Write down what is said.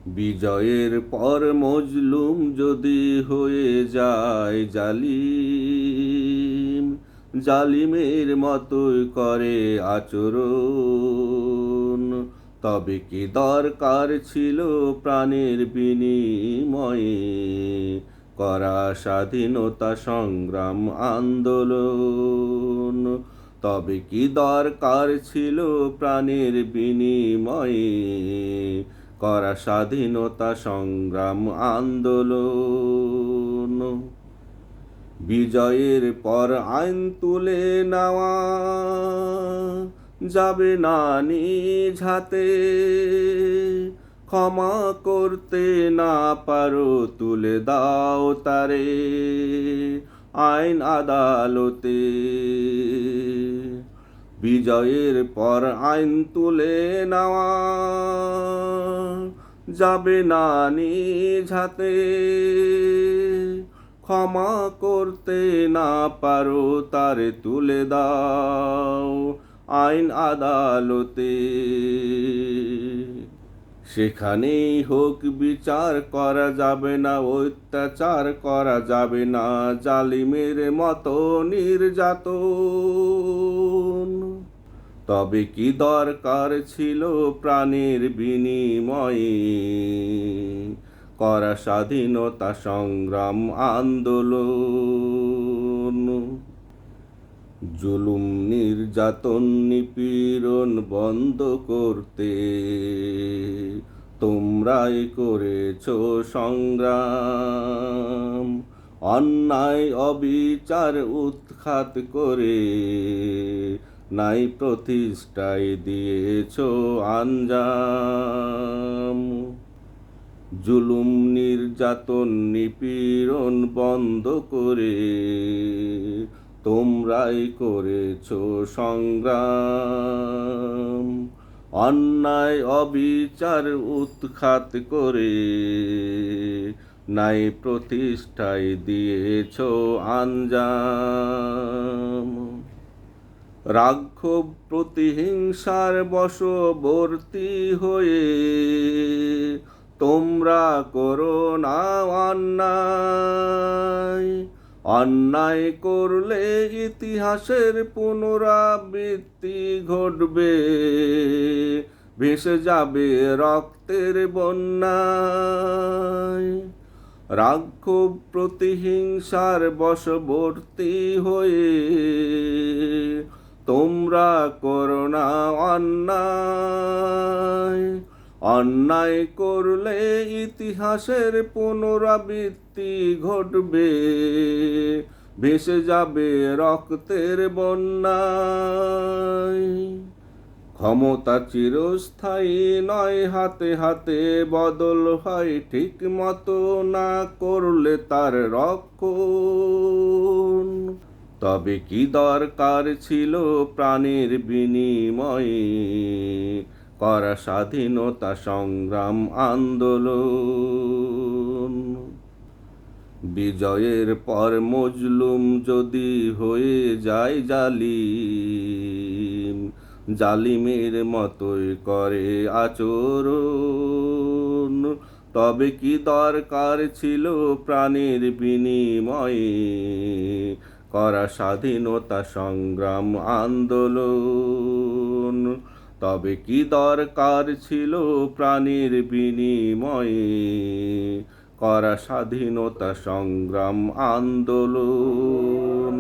বিজয়ের পর মজলুম যদি হয়ে যায় জালিম, জালিমের মতোই করে আচরণ, তবে কি দরকার ছিল প্রাণের বিনিময়ে করা স্বাধীনতা সংগ্রাম আন্দোলন? তবে কি দরকার ছিল প্রাণের বিনিময়ে করা স্বাধীনতা সংগ্রাম আন্দোলন? বিজয়ের পর আইন তুলে নেওয়া যাবে না নিজ হাতে, ক্ষমা করতে না পারো তুলে দাও তারে আইন আদালতে। বিজয়ের পর আইন তুলে নেওয়া যাবে না নিজ হাতে, ক্ষমা করতে না পারো তারে তুলে দাও আইন আদালতে। সেখানেই হোক বিচার করা যাবে না, অত্যাচার করা যাবে না জালিমের মতো নির্যাতন। তবে কি দরকার ছিল প্রাণের বিনিময়ে করা স্বাধীনতা সংগ্রাম আন্দোলন? জুলুম নির্যাতন নিপীড়ন বন্ধ করতে তোমরাই করেছ সংগ্রাম, অন্যায় অবিচার উৎখাত করে নাই প্রতিষ্ঠায় দিয়েছ আঞ্জাম। জুলুম নির্যাতন নিপীড়ন বন্ধ করে তোমরাই করেছ সংগ্রাম, অন্যায় অবিচার উৎখাত করে নাই প্রতিষ্ঠায় দিয়েছ আঞ্জাম। রাক্ষোভ প্রতিহিংসার বশবর্তী হয়ে তোমরা করো না অন্যায়, অন্যায় করলে ইতিহাসের পুনরাবৃত্তি ঘটবে, ভেসে যাবে রক্তের বন্যায়। রাক্ষোভ প্রতিহিংসার বশবর্তী হয়ে তোমরা করো না অন্যায়, অন্যায় করলে ইতিহাসের পুনরাবৃত্তি ঘটবে, ভেসে যাবে রক্তের বন্যায়। ক্ষমতা চিরস্থায়ী নয়, হাতে হাতে বদল হয়, ঠিক মতো না করলে তার রক্ষণ। তবে কি দরকার ছিল প্রাণের বিনিময়ে করা স্বাধীনতা সংগ্রাম আন্দোলন? বিজয়ের পর মজলুম যদি হয়ে যায় জালিম, জালিমের মতোই করে আচরণ, তবে কি দরকার ছিল প্রাণের বিনিময়ে করা স্বাধীনতা সংগ্রাম আন্দোলন? তবে কি দরকার ছিল প্রাণের বিনিময়ে করা স্বাধীনতা সংগ্রাম আন্দোলন?